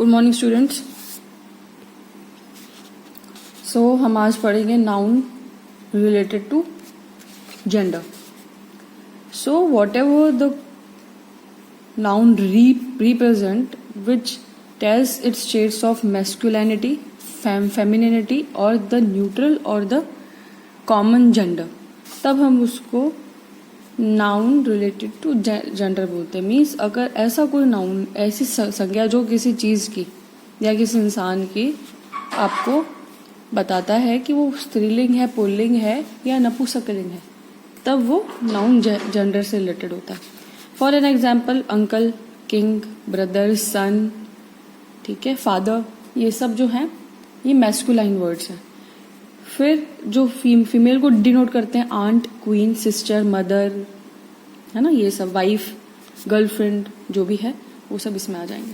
Good morning students. सो हम आज पढ़ेंगे noun related to gender. So whatever the noun represent which tells its shades of masculinity, femininity or the neutral or the common gender, तब हम उसको noun related to gender बोलते हैं। Means अगर ऐसा कोई नाउन, ऐसी संज्ञा जो किसी चीज़ की या किसी इंसान की आपको बताता है कि वो स्त्रीलिंग है, पुल्लिंग है या नपुंसकलिंग है, तब वो नाउन जेंडर से रिलेटेड होता है। For an example uncle, king, brother, son, ठीक है, फादर, ये सब जो हैं ये मैस्कुलाइन वर्ड्स हैं। फिर जो फीमेल को डिनोट करते हैं आंट, क्वीन, सिस्टर, मदर, है ना, ये सब, वाइफ, गर्लफ्रेंड, जो भी है वो सब इसमें आ जाएंगे।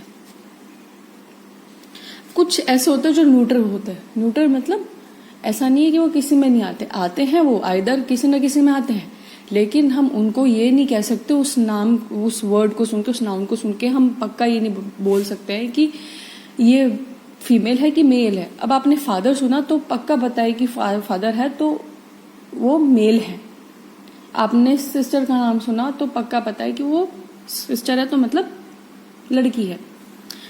कुछ ऐसे होते हैं जो न्यूट्रल होते हैं। न्यूट्रल मतलब ऐसा नहीं है कि वो किसी में नहीं आते, आते हैं, वो आइदर किसी न किसी में आते हैं, लेकिन हम उनको ये नहीं कह सकते, उस नाम, उस वर्ड को सुन के, उस नाउन को सुन के हम पक्का ये नहीं बोल सकते हैं कि ये फीमेल है कि मेल है। अब आपने फादर सुना तो पक्का पता है कि फादर है तो वो मेल है। आपने सिस्टर का नाम सुना तो पक्का पता है कि वो सिस्टर है तो मतलब लड़की है।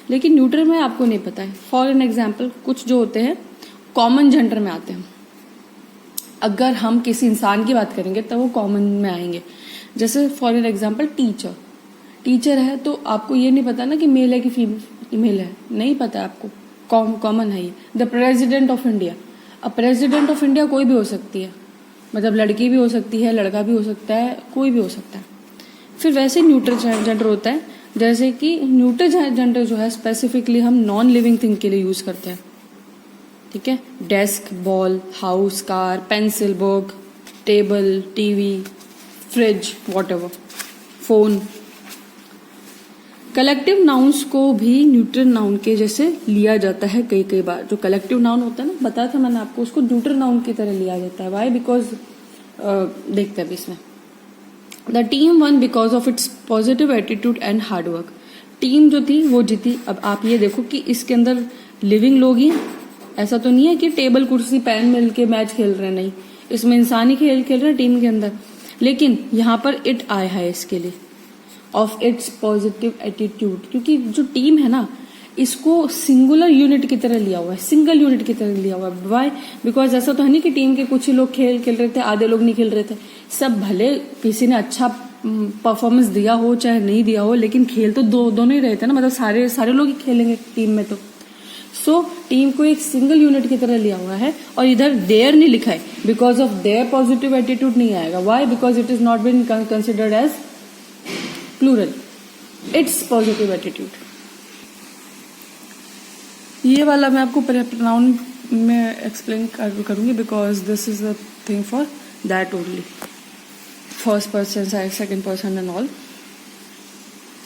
लेकिन न्यूट्रल में आपको नहीं पता है। फॉर एन एग्जाम्पल कुछ जो होते हैं कॉमन जेंडर में आते हैं। अगर हम किसी इंसान की बात करेंगे तो वो कॉमन में आएंगे। जैसे फॉर एन एग्जाम्पल टीचर है तो आपको ये नहीं पता ना कि मेल है कि फीमेल है, नहीं पता आपको, कॉमन है ये। द प्रेसिडेंट ऑफ इंडिया, अब प्रेसिडेंट ऑफ इंडिया कोई भी हो सकती है, मतलब लड़की भी हो सकती है, लड़का भी हो सकता है, कोई भी हो सकता है। फिर वैसे न्यूट्रल जेंडर होता है, जैसे कि न्यूट्रल जेंडर जो है स्पेसिफिकली हम नॉन लिविंग थिंग के लिए यूज करते हैं, ठीक है। Desk, ball, house, car, pencil, book, table, TV, fridge, whatever, phone. Collective nouns को भी न्यूट्रल नाउन के जैसे लिया जाता है कई बार। जो कलेक्टिव नाउन होता है ना, बताया था मैंने आपको, उसको न्यूट्रल नाउन की तरह लिया जाता है। वाई? बिकॉज देखते हैं इसमें, the team one because of its positive attitude and hard work. Team जो थी वो जीती। अब आप ये देखो कि इसके अंदर लिविंग लोग ही, ऐसा तो नहीं है कि टेबल, कुर्सी, पेन मिल के मैच खेल रहे हैं, नहीं, इसमें इंसान ही खेल रहे हैं टीम के अंदर। लेकिन यहाँ पर इट आया है इसके लिए, ऑफ इट्स पॉजिटिव एटीट्यूड, क्योंकि जो टीम है ना, इसको सिंगुलर यूनिट की तरह लिया हुआ है, सिंगल यूनिट की तरह लिया हुआ है। वाई? बिकॉज ऐसा तो है नहीं कि टीम के कुछ ही लोग खेल रहे थे, आधे लोग नहीं खेल रहे थे। सब, भले किसी ने अच्छा परफॉर्मेंस दिया हो चाहे नहीं दिया हो, लेकिन खेल तो दोनों ही रहे थे ना, मतलब सारे लोग ही खेलेंगे टीम में। तो सो टीम को एक सिंगल यूनिट की तरह लिया हुआ है। और इधर देयर नहीं लिखा है, because of their positive attitude नहीं आएगा। Why? Because it is not been considered as plural, its positive attitude. ये वाला मैं आपको प्रोनाउन में एक्सप्लेन करूंगी, because this is a thing for that only, first person, second person and all.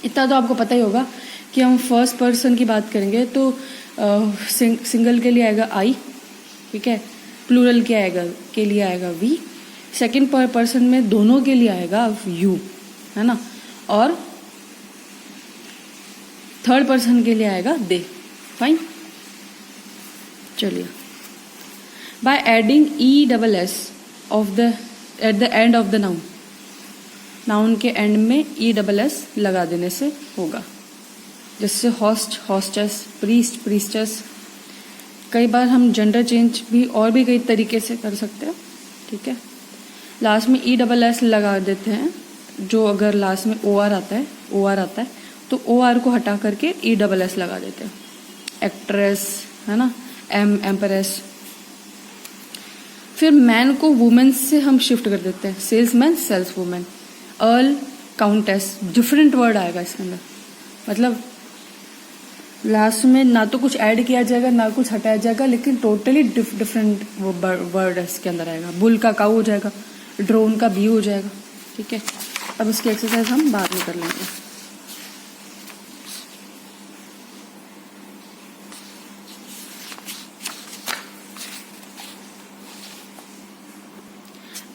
इतना तो आपको पता ही होगा कि हम फर्स्ट पर्सन की बात करेंगे तो सिंगल के लिए आएगा आई, ठीक है, प्लूरल के लिए आएगा वी, सेकंड पर्सन में दोनों के लिए आएगा यू, है ना, और थर्ड पर्सन के लिए आएगा दे। फाइन, चलिए। By adding ESS of the at the end of the noun के एंड में ESS लगा देने से होगा। जैसे हॉस्ट, हॉस्टेस, प्रीस्ट, प्रीस्टेस। कई बार हम जेंडर चेंज भी और भी कई तरीके से कर सकते हैं, ठीक है। लास्ट में ESS लगा देते हैं, जो अगर लास्ट में OR आता है तो OR को हटा करके ESS लगा देते हैं। एक्ट्रेस, है ना, एम्प्रेस। फिर मैन को वुमेन से हम शिफ्ट कर देते हैं, salesman, sales women, earl, countess. Different word आएगा इसके अंदर, मतलब लास्ट में ना तो कुछ ऐड किया जाएगा ना कुछ हटाया जाएगा, लेकिन टोटली डिफरेंट वर्ड इसके अंदर आएगा। बुल का काऊ हो जाएगा, ड्रोन का बी हो जाएगा, ठीक है। अब इसकी एक्सरसाइज हम बाद में कर लेंगे।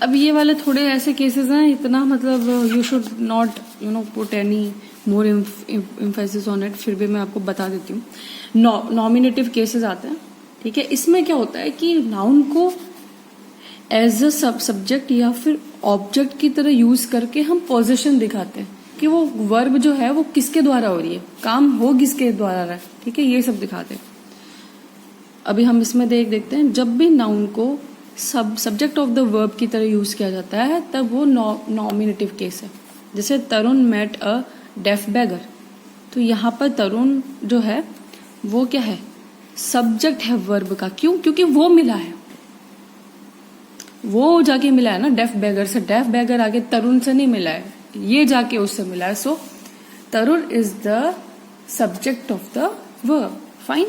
अब ये वाले थोड़े ऐसे केसेस हैं, इतना मतलब you should not put any more emphasis on it, फिर भी मैं आपको बता देती हूँ। नॉमिनेटिव केसेस आते हैं, ठीक है। इसमें क्या होता है कि नाउन को एज अ सब्जेक्ट या फिर ऑब्जेक्ट की तरह यूज करके हम पोजीशन दिखाते हैं कि वो वर्ब जो है वो किसके द्वारा हो रही है, काम हो किसके द्वारा रहा है, ठीक है, ये सब दिखाते हैं। अभी हम इसमें देखते हैं, जब भी नाउन को सब्जेक्ट ऑफ द वर्ब की तरह यूज किया जाता है तब वो नॉमिनेटिव केस है। जैसे तरुण मेट अ डेफ बेगर, तो यहाँ पर तरुण जो है वो क्या है, सब्जेक्ट है वर्ब का। क्यों? क्योंकि वो मिला है, वो जाके मिला है ना डेफ बेगर से। डेफ बेगर आगे तरुण से नहीं मिला है, ये जाके उससे मिला है। So Tarun is the subject of the verb. Fine.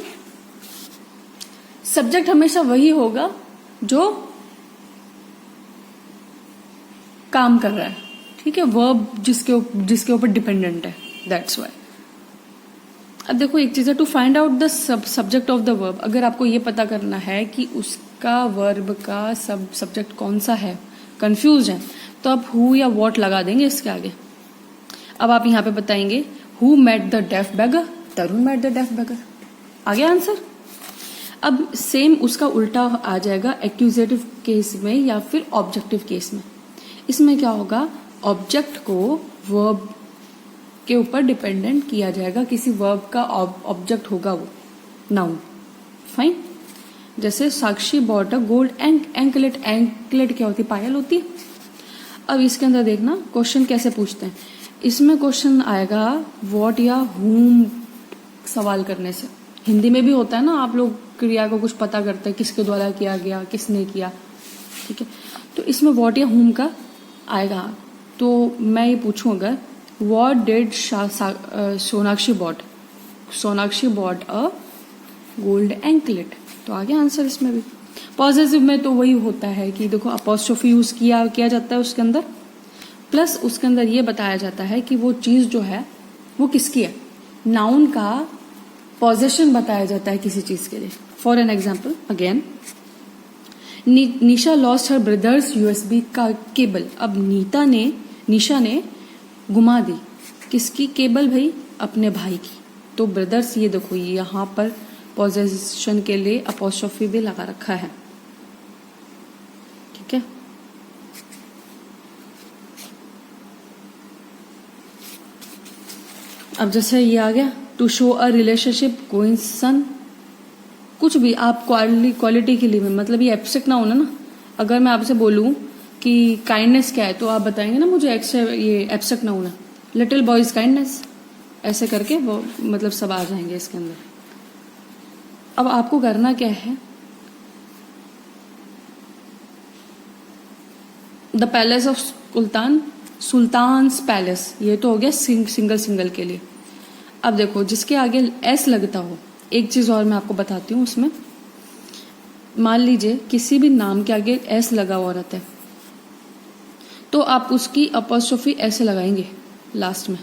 Subject हमेशा वही होगा जो काम कर रहा है, ठीक है, वर्ब जिसके ऊपर डिपेंडेंट है, दैट्स वाई। अब देखो एक चीज है, to find out the subject of the verb, अगर आपको ये पता करना है कि उसका वर्ब का सब्जेक्ट कौन सा है, कंफ्यूज है, तो आप हु या वॉट लगा देंगे इसके आगे। अब आप यहाँ पे बताएंगे who met the deaf beggar, Tarun met the deaf beggar, आ गया आंसर। अब सेम उसका उल्टा आ जाएगा एक्यूजेटिव केस में या फिर ऑब्जेक्टिव केस में। इसमें क्या होगा, ऑब्जेक्ट को वर्ब के ऊपर डिपेंडेंट किया जाएगा, किसी वर्ब का ऑब्जेक्ट होगा वो नाउन। फाइन। जैसे Sakshi bought a gold anklet. Anklet क्या होती है, पायल होती है। अब इसके अंदर देखना क्वेश्चन कैसे पूछते हैं। इसमें क्वेश्चन आएगा व्हाट या हुम सवाल करने से। हिंदी में भी होता है ना, आप लोग क्रिया को कुछ पता करते हैं किसके द्वारा किया गया, किसने किया, ठीक है। तो इसमें व्हाट या हुम का आएगा। तो मैं ये पूछूं अगर what did Sonakshi bought, Sonakshi bought a gold anklet, तो आ गया आंसर इसमें भी। पॉजिटिव में तो वही होता है कि देखो अपोस्ट्रोफी यूज किया जाता है उसके अंदर, प्लस उसके अंदर ये बताया जाता है कि वो चीज जो है वो किसकी है, नाउन का पोजेशन बताया जाता है किसी चीज के लिए। For an example again, Nisha lost her brothers USB का केबल। अब निशा ने गुमा दी किसकी केबल भाई, अपने भाई की। तो ब्रदर्स, ये देखो यहाँ पर पोजेशन के लिए अपोस्ट्रोफी भी लगा रखा है, ठीक है। अब जैसे ये आ गया टू शो अ रिलेशनशिप कोइंसन, कुछ भी आप क्वालिटी के लिए, मतलब ये एब्स्ट्रैक्ट ना होना ना। अगर मैं आपसे बोलूं कि काइंडनेस क्या है तो आप बताएंगे ना मुझे ये एब्स्ट्रैक्ट ना होना, लिटिल बॉयज काइंडनेस, ऐसे करके वो मतलब सब आ जाएंगे इसके अंदर। अब आपको करना क्या है, the palace of sultans palace, ये तो हो गया सिंगल के लिए। अब देखो जिसके आगे एस लगता हो, एक चीज और मैं आपको बताती हूँ उसमें, मान लीजिए किसी भी नाम के आगे एस लगा हुआ रहता है तो आप उसकी अपोस्ट्रोफी ऐसे लगाएंगे लास्ट में,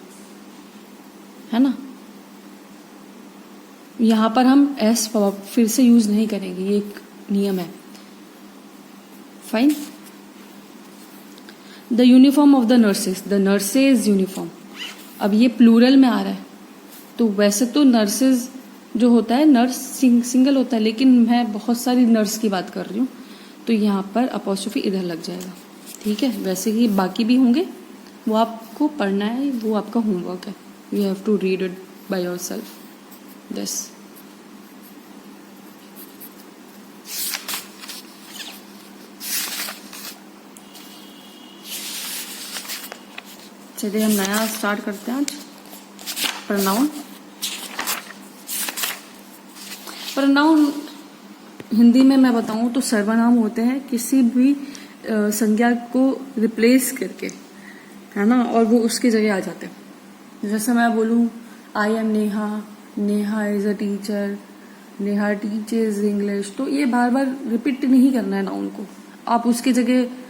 है ना। यहां पर हम एस फिर से यूज नहीं करेंगे, ये एक नियम है। Fine. The uniform of the nurses, the nurses uniform, अब ये प्लूरल में आ रहा है, तो वैसे तो नर्सेज जो होता है नर्स सिंगल होता है, लेकिन मैं बहुत सारी नर्स की बात कर रही हूँ, तो यहाँ पर अपोस्ट्रोफी इधर लग जाएगा, ठीक है। वैसे ही बाकी भी होंगे, वो आपको पढ़ना है, वो आपका होमवर्क है, you have to read it by yourself. This चलिए हम नया स्टार्ट करते हैं आज। प्रोनाउन, प्रोनाउन हिंदी में मैं बताऊं तो सर्वनाम होते हैं किसी भी संज्ञा को रिप्लेस करके, है ना, और वो उसकी जगह आ जाते हैं। जैसे मैं बोलूं I am Neha, Neha is a teacher, Neha teaches English, तो ये बार बार रिपीट नहीं करना है नाउन को। आप उसकी जगह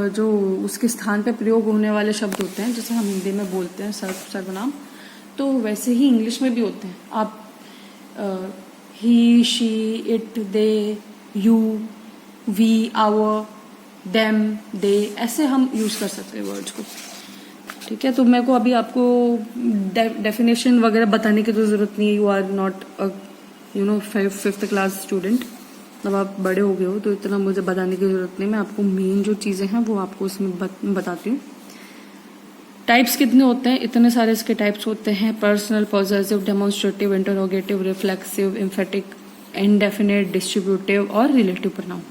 जो उसके स्थान पे प्रयोग होने वाले शब्द होते हैं, जैसे हम हिंदी में बोलते हैं सर्वनाम, तो वैसे ही इंग्लिश में भी होते हैं। आप he, she, it, they, you, we, our, them, they, ऐसे हम यूज कर सकते हैं वर्ड्स को, ठीक ठीक है, तो मेरे को अभी आपको डेफिनेशन वगैरह बताने की तो जरूरत नहीं है. You are not fifth class student. अब आप बड़े हो गए हो तो इतना मुझे बताने की जरूरत नहीं. मैं आपको मेन जो चीजें हैं वो आपको इसमें बताती हूँ. टाइप्स कितने होते हैं? इतने सारे इसके टाइप्स होते हैं. Personal, possessive, demonstrative, interrogative, reflexive, emphatic, indefinite, distributive और रिलेटिव प्रोनाउन.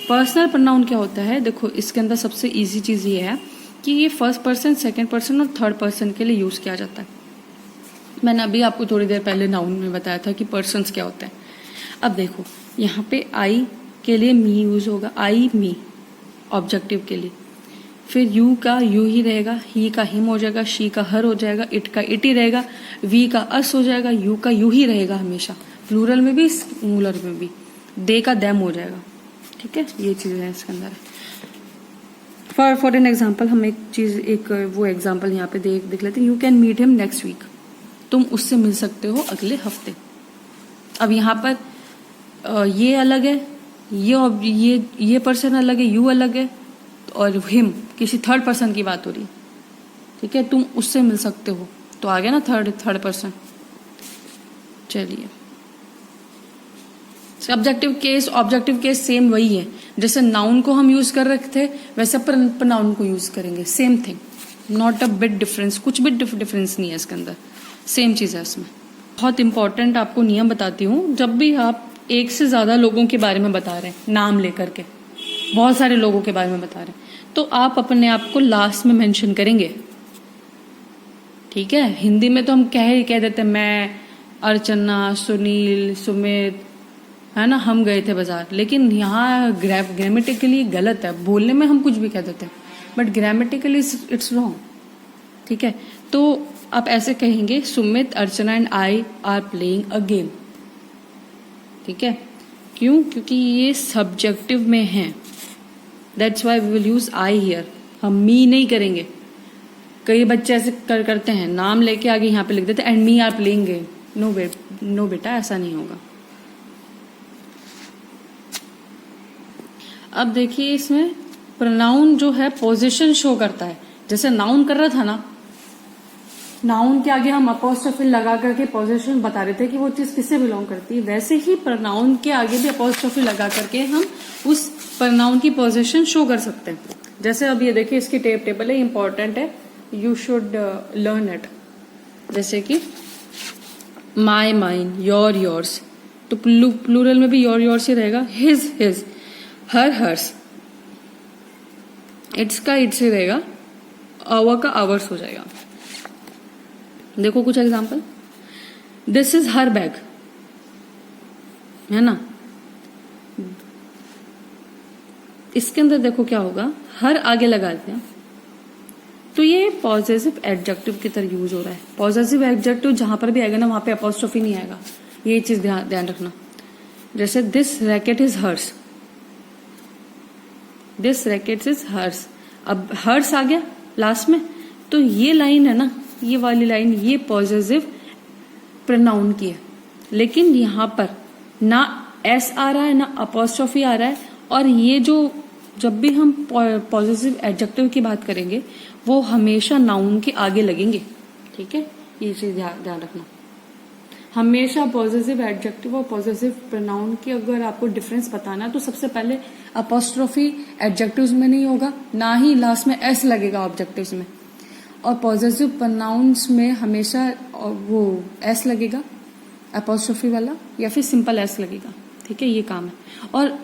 पर्सनल प्रोनाउन क्या होता है? देखो, इसके अंदर सबसे इजी चीज ये है कि ये फर्स्ट पर्सन, सेकंड पर्सन और थर्ड पर्सन के लिए यूज किया जाता है. मैंने अभी आपको थोड़ी देर पहले नाउन में बताया था कि पर्सन्स क्या होते हैं. अब देखो, यहाँ पे आई के लिए मी यूज होगा. आई मी ऑब्जेक्टिव के लिए. फिर यू का यू ही रहेगा, ही का हिम हो जाएगा, शी का हर हो जाएगा, इट का इट ही रहेगा, वी का अस हो जाएगा, यू का यू ही रहेगा हमेशा, प्लूरल में भी सिंगुलर में भी. दे का देम हो जाएगा. ठीक है, ये चीजें हैं इसके अंदर. फॉर एन एग्जाम्पल हम एक वो एग्जाम्पल यहाँ पे देख लेते हैं. You can meet him next week. तुम उससे मिल सकते हो अगले हफ्ते. अब यहाँ पर ये अलग है, ये पर्सन अलग है, यू अलग है, और हिम किसी थर्ड पर्सन की बात हो रही है. ठीक है, तुम उससे मिल सकते हो, तो आ गया ना थर्ड पर्सन. चलिए, ऑब्जेक्टिव केस सेम वही है. जैसे नाउन को हम यूज कर रहे थे वैसे प्रोनाउन को यूज करेंगे. Same thing, not a bit difference. कुछ भी डिफरेंस नहीं है इसके अंदर, सेम चीज है इसमें. बहुत इंपॉर्टेंट आपको नियम बताती हूँ. जब भी आप एक से ज्यादा लोगों के बारे में बता रहे हैं, नाम लेकर के बहुत सारे लोगों के बारे में बता रहे हैं, तो आप अपने आप को लास्ट में मेंशन करेंगे. ठीक है, हिंदी में तो हम कह देते हैं मैं, अर्चना, सुनील, सुमित, है ना, हम गए थे बाजार. लेकिन यहाँ ग्रामेटिकली गलत है. बोलने में हम कुछ भी कह देते हैं बट ग्रामेटिकली इट्स रॉन्ग. ठीक है, तो आप ऐसे कहेंगे Sumit, Archana and I are playing a game. ठीक है, क्यों? क्योंकि ये सब्जेक्टिव में है. That's why we will use I here. हम मी नहीं करेंगे. कई बच्चे ऐसे करते हैं, नाम लेके आगे यहाँ पे लिख देते and me are playing game. No बेटा, ऐसा नहीं होगा. अब देखिए, इसमें प्रोनाउन जो है पोजीशन शो करता है. जैसे नाउन कर रहा था ना, नाउन के आगे हम अपोस्ट्रोफी लगा करके पोजीशन बता रहे थे कि वो चीज किससे बिलोंग करती है. वैसे ही प्रोनाउन के आगे भी अपोस्ट्रोफी लगा करके हम उस प्रोनाउन की पोजीशन शो कर सकते हैं. जैसे अब ये देखिए, इसकी टेबल है, इंपॉर्टेंट है, यू शुड लर्न इट. जैसे कि माई, माइन, योर, योर्स, तो प्लूरल में भी योर, योर्स ही रहेगा. His, his, her, hers, its का इट्स ही रहेगा, आवर का आवर्स हो जाएगा. देखो कुछ example. This is her bag, है ना. इसके अंदर देखो क्या होगा, हर आगे लगाते हैं तो ये पॉजेसिव एडजेक्टिव की तरह यूज हो रहा है. पॉजेसिव एडजेक्टिव जहां पर भी आएगा ना, वहां पे अपोस्ट्रोफी नहीं आएगा. ये चीज ध्यान रखना. जैसे this racket is hers, this racket is hers. अब हर्स आ गया लास्ट में, तो ये लाइन है ना, ये वाली लाइन, ये पॉजेसिव प्रोनाउन की है. लेकिन यहां पर ना एस आ रहा है ना अपोस्ट्रोफी आ रहा है. और ये जो जब भी हम पॉजेसिव एडजेक्टिव की बात करेंगे वो हमेशा नाउन के आगे लगेंगे. ठीक है, ये चीज ध्यान रखना. हमेशा पॉजेसिव एडजेक्टिव और पॉजेसिव प्रोनाउन की अगर आपको डिफरेंस बताना है तो सबसे पहले अपोस्ट्रोफी एडजेक्टिव्स में नहीं होगा, ना ही लास्ट में एस लगेगा ऑब्जेक्टिव्स में. और पॉजेसिव प्रोनाउंस में हमेशा वो एस लगेगा अपोस्ट्रोफी वाला, या फिर सिंपल एस लगेगा. ठीक है, ये काम है. और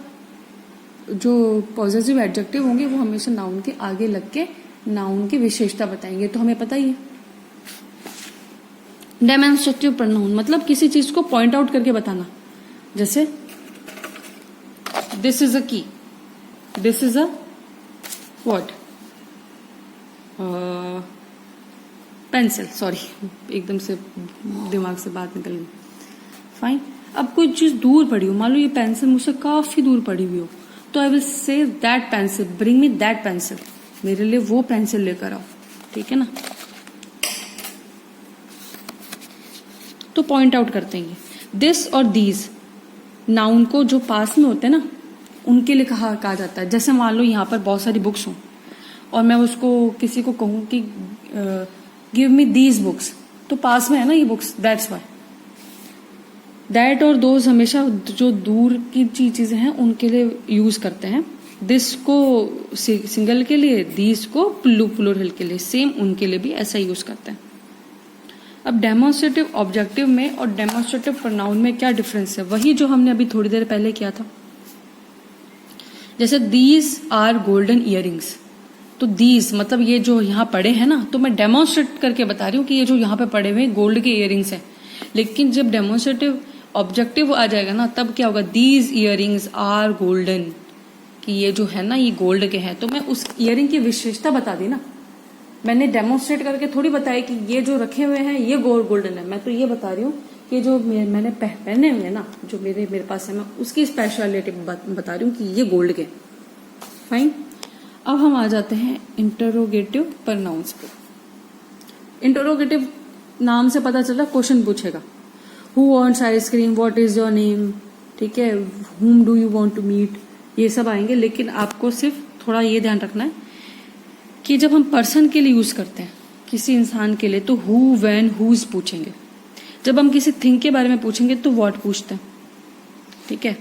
जो पॉजेसिव एडजेक्टिव होंगे वो हमेशा नाउन के आगे लग के नाउन की विशेषता बताएंगे. तो हमें पता ही है. डेमोन्स्ट्रेटिव प्रोनाउन मतलब किसी चीज को पॉइंट आउट करके बताना. जैसे दिस इज अ की, this is a what, pencil. Sorry, एकदम से दिमाग से बात निकल गई. फाइन. अब कोई चीज दूर पड़ी हो, मान लो ये पेंसिल मुझसे काफी दूर पड़ी हुई हो, तो I will say that pencil, bring me that pencil, मेरे लिए वो पेंसिल लेकर आओ. ठीक है ना. तो पॉइंट आउट करते हैं. दिस और दीज नाउन को जो पास में होते हैं ना उनके लिए कहा जाता है. जैसे मान लो यहाँ पर बहुत सारी बुक्स हों और मैं उसको किसी को कहूँ कि गिव मी दीज बुक्स, तो पास में है ना ये बुक्स, दैट्स वाई। दैट और दोज हमेशा जो दूर की चीजें हैं उनके लिए यूज करते हैं। दिस को सिंगल के लिए, दीज को प्लूरल के लिए, सेम उनके लिए भी ऐसा यूज करते हैं। अब डेमोन्स्ट्रेटिव ऑब्जेक्टिव में और डेमोन्स्ट्रेटिव प्रोनाउन में क्या डिफरेंस है, वही जो हमने अभी थोड़ी देर पहले किया था। जैसे दीज आर गोल्डन इयररिंग्स, तो दीज मतलब ये जो यहाँ पड़े हैं ना, तो मैं डेमोन्स्ट्रेट करके बता रही हूँ कि ये जो यहाँ पे पड़े हुए गोल्ड के इयररिंग्स हैं। लेकिन जब डेमोन्स्ट्रेटिव ऑब्जेक्टिव आ जाएगा ना, तब क्या होगा, दीज इयररिंग्स आर गोल्डन, कि ये जो है ना ये गोल्ड के हैं। तो मैं उस इयररिंग की विशेषता बता दी ना, मैंने डेमोन्स्ट्रेट करके थोड़ी बताया कि ये जो रखे हुए हैं ये गोल्डन है। मैं तो ये बता रही हूँ कि जो मैंने पहने हुए हैं ना, जो मेरे पास है, मैं उसकी स्पेशलिटी बता रही हूँ कि ये गोल्ड के। फाइन। अब हम आ जाते हैं इंटरोगेटिव प्रोनाउंस पे। इंटरोगेटिव नाम से पता चला क्वेश्चन पूछेगा, who wants ice cream, what is your name, ठीक है, whom do you want to meet, ये सब आएंगे। लेकिन आपको सिर्फ थोड़ा ये ध्यान रखना है कि जब हम पर्सन के लिए यूज करते हैं, किसी इंसान के लिए, तो हु, व्हेन, हुज पूछेंगे। जब हम किसी थिंग के बारे में पूछेंगे तो व्हाट पूछते हैं, ठीक है।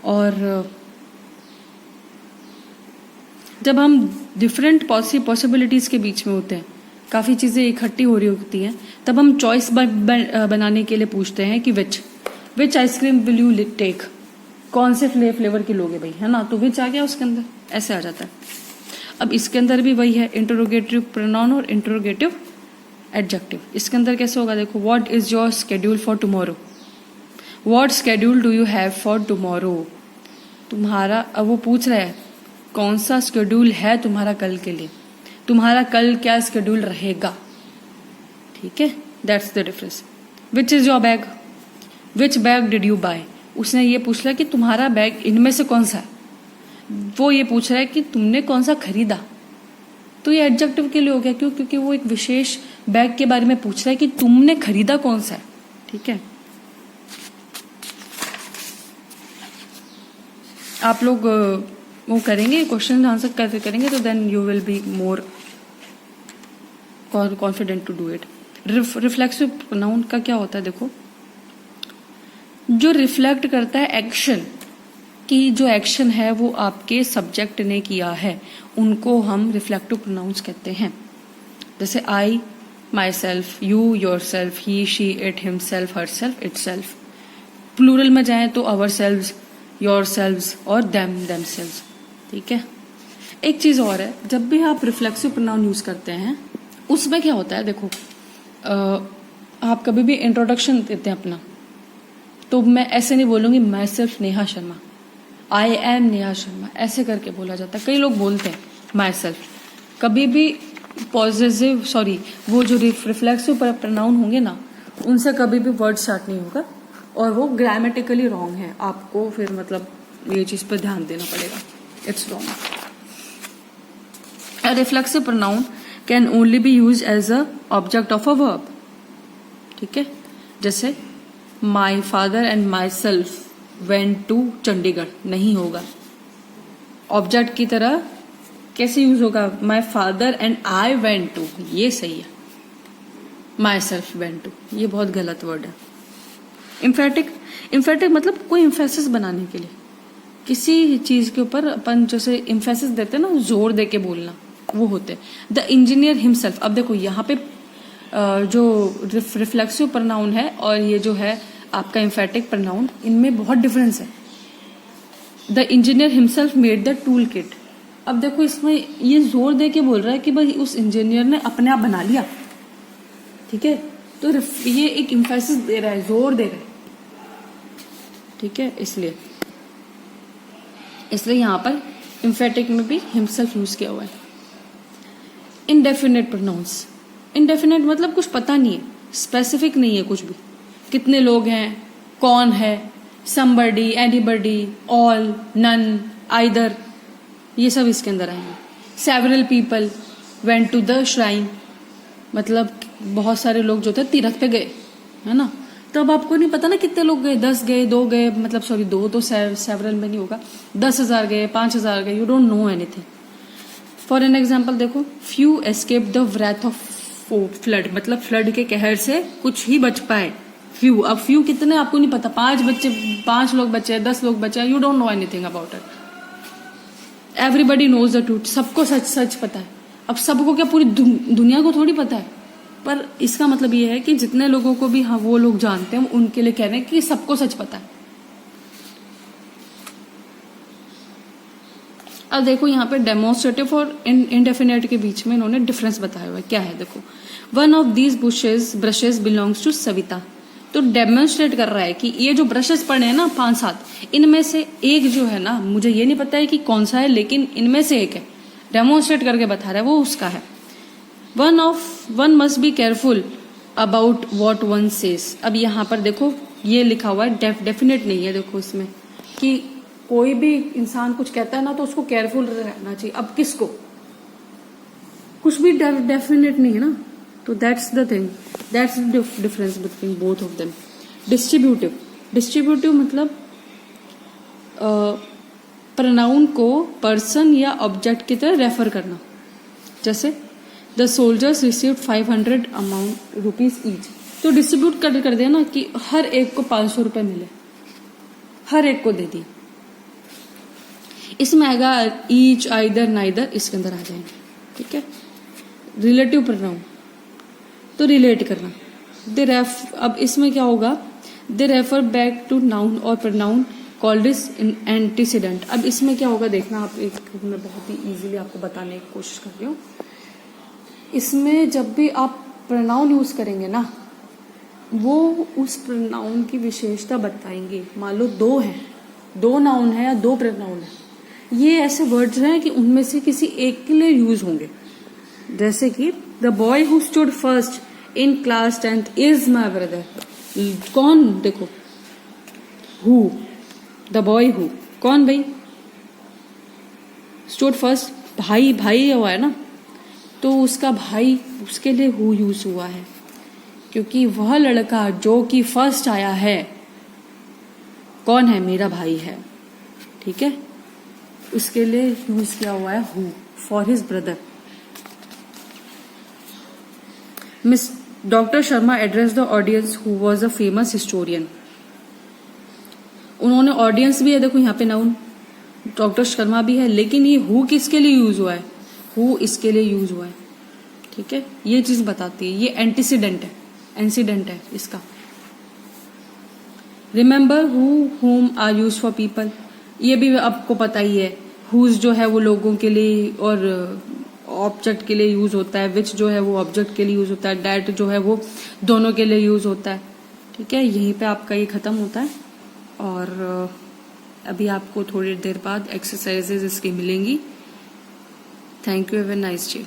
और जब हम डिफरेंट पॉसिबिलिटीज के बीच में होते हैं, काफी चीजें इकट्ठी हो रही होती हैं, तब हम चॉइस बनाने के लिए पूछते हैं कि विच आइसक्रीम विल यू टेक, कौन से फ्लेवर की लोगे भाई, है ना। तो विच आ गया उसके अंदर, ऐसे आ जाता है। अब इसके अंदर भी वही है, इंटरोगेटिव प्रोनाउन और इंटरोगेटिव एडजेक्टिव। इसके अंदर कैसे होगा, देखो, what is your schedule for tomorrow, what schedule do you have for tomorrow, तुम्हारा, अब वो पूछ रहा है कौन सा स्केड्यूल है तुम्हारा कल के लिए, तुम्हारा कल क्या स्केड्यूल रहेगा, ठीक है। That's the difference. Which is your bag, which bag did you buy, उसने ये पूछ लिया कि तुम्हारा बैग इनमें से कौन सा है, वो ये पूछ रहा है कि तुमने कौन सा खरीदा। तो ये एडजेक्टिव के लिए हो गया, क्यों, क्योंकि वो एक विशेष बैग के बारे में पूछ रहा है कि तुमने खरीदा कौन सा है, ठीक है। आप लोग वो करेंगे, क्वेश्चन आंसर करते करेंगे, तो then you will be more confident to do it. Reflexive pronoun का क्या होता है, देखो, जो रिफ्लेक्ट करता है एक्शन, कि जो एक्शन है वो आपके सब्जेक्ट ने किया है, उनको हम रिफ्लेक्टिव प्रोनाउंस कहते हैं। जैसे I, myself, you, yourself, he, she, it, himself, herself, itself. Plural में जाए तो आवर सेल्व्स, योर सेल्व्स और देम सेल्व्स, ठीक है। एक चीज और है, जब भी आप रिफ्लेक्सिव प्रोनाउन यूज करते हैं उसमें क्या होता है, देखो, आप कभी भी इंट्रोडक्शन देते हैं अपना, तो मैं ऐसे नहीं बोलूंगी my self Neha Sharma, I am Neha Sharma, ऐसे करके बोला जाता है। कई लोग बोलते हैं माई सेल्फ, कभी भी पॉजिटिव, सॉरी, वो जो रिफ्लेक्सिव प्रोनाउन होंगे ना, उनसे कभी भी वर्ड स्टार्ट नहीं होगा, और वो ग्रामेटिकली रॉन्ग है। आपको फिर मतलब ये चीज पर ध्यान देना पड़ेगा, it's wrong. A reflexive pronoun can only be used as a object of a verb, ठीक है। जैसे my father and myself went to Chandigarh, नहीं होगा। ऑब्जेक्ट की तरह कैसे यूज होगा, my father and I went to, ये सही है। माई सेल्फ वेंट टू, ये बहुत गलत वर्ड है। इम्फेटिक मतलब कोई इम्फेसिस बनाने के लिए, किसी चीज के ऊपर अपन जैसे इम्फेसिस देते हैं ना, जोर दे के बोलना, वो होते हैं। The engineer himself. अब देखो यहाँ पे जो रिफ्लेक्सिव प्रोनाउन है और ये जो है आपका इम्फेटिक प्रोनाउन, इनमें बहुत डिफरेंस है। The engineer himself made the tool kit. अब देखो इसमें ये जोर दे के बोल रहा है कि भाई उस इंजीनियर ने अपने आप बना लिया, ठीक है। तो ये एक इम्फेसिस दे रहा है, जोर दे रहा है, ठीक है। इसलिए यहाँ पर इम्फेटिक में भी हिमसेल्फ यूज किया हुआ है। Indefinite pronounce. इनडेफिनेट मतलब कुछ पता नहीं है, स्पेसिफिक नहीं है कुछ भी। कितने लोग हैं, कौन है, somebody, anybody, all, none, either, ये सब इसके अंदर आएंगे। Several people went to the shrine, मतलब बहुत सारे लोग जो थे तीर्थ पे गए, है ना। तब आपको नहीं पता ना कितने लोग गए, 10 गए, 2 गए, मतलब सॉरी 2 तो सेवरल में नहीं होगा, 10,000 गए, 5,000 गए, you don't know anything. For an example देखो, few escape the wrath of flood मतलब फ्लड के कहर से कुछ ही बच पाए, फ्यू। अब फ्यू कितने आपको नहीं पता, 5 लोग बचे, 10 लोग बचे, you don't know anything about it. Everybody knows the truth, सबको सच सच पता है। अब सबको क्या, पूरी दुनिया को थोड़ी पता है, पर इसका मतलब ये है कि जितने लोगों को भी हाँ वो लोग जानते हैं उनके लिए कह रहे हैं कि सबको सच पता है। अब देखो यहाँ पे डेमोन्स्ट्रेटिव और इंडेफिनेट के बीच में इन्होंने डिफरेंस बताया हुआ है। क्या है देखो, one of these brushes belongs to Savita. तो डेमोन्स्ट्रेट कर रहा है कि ये जो ब्रशेस पड़े हैं ना 5-7, इनमें से एक जो है ना, मुझे ये नहीं पता है कि कौन सा है, लेकिन इनमें से एक है, डेमोन्स्ट्रेट करके बता रहा है वो उसका है। One must be careful about what one says. अब यहाँ पर देखो ये लिखा हुआ है, डेफिनेट नहीं है देखो इसमें, कि कोई भी इंसान कुछ कहता है ना तो उसको केयरफुल रहना चाहिए। अब किसको, कुछ भी डेफिनेट नहीं है ना, तो that's the thing, that's the difference between both of them. Distributive मतलब प्रोनाउन को पर्सन या ऑब्जेक्ट की तरह रेफर करना। जैसे the soldiers received 500 amount rupees each, तो डिस्ट्रीब्यूट कर दिया ना कि हर एक को 500 रुपए मिले, हर एक को दे दिए। इसमें आएगा ईच, आइदर, नाइदर, इसके अंदर आ जाएंगे, ठीक है। रिलेटिव प्रोनाउन तो रिलेट करना। अब इसमें क्या होगा, they refer back to noun और प्रोनाउन कॉल्ड इज एंटीसीडेंट। अब इसमें क्या होगा देखना आप, एक मैं बहुत ही इजीली आपको बताने की कोशिश कर रही हूँ। इसमें जब भी आप प्रोनाउन यूज करेंगे ना, वो उस प्रोनाउन की विशेषता बताएंगे। मान लो दो नाउन है या 2 प्रोनाउन है, ये ऐसे वर्ड्स हैं कि उनमें से किसी एक के लिए यूज होंगे। जैसे कि the boy who stood first in class 10th is my brother. कौन, देखो हु, द बॉय हु, कौन भाई, स्टूड फर्स्ट, भाई हुआ है ना, तो उसका भाई, उसके लिए हु यूज हुआ है, क्योंकि वह लड़का जो कि फर्स्ट आया है कौन है, मेरा भाई है, ठीक है। उसके लिए यूज किया हुआ है who, for his brother. Miss doctor Sharma address the audience who was a famous historian. उन्होंने, ऑडियंस भी है देखो यहाँ पे नाउन, डॉक्टर शर्मा भी है, लेकिन ये हु किसके लिए यूज हुआ है, हु इसके लिए यूज हुआ है, ठीक है। ये चीज बताती है, ये एंटीसीडेंट है इसका। Remember whom are use for people, ये भी आपको पता ही है। whose जो है वो लोगों के लिए और ऑब्जेक्ट के लिए यूज होता है, which जो है वो ऑब्जेक्ट के लिए यूज होता है, that जो है वो दोनों के लिए यूज होता है, ठीक है। यहीं पे आपका ये खत्म होता है, और अभी आपको थोड़ी देर बाद एक्सरसाइजेज इसकी मिलेंगी। Thank you, have a nice day.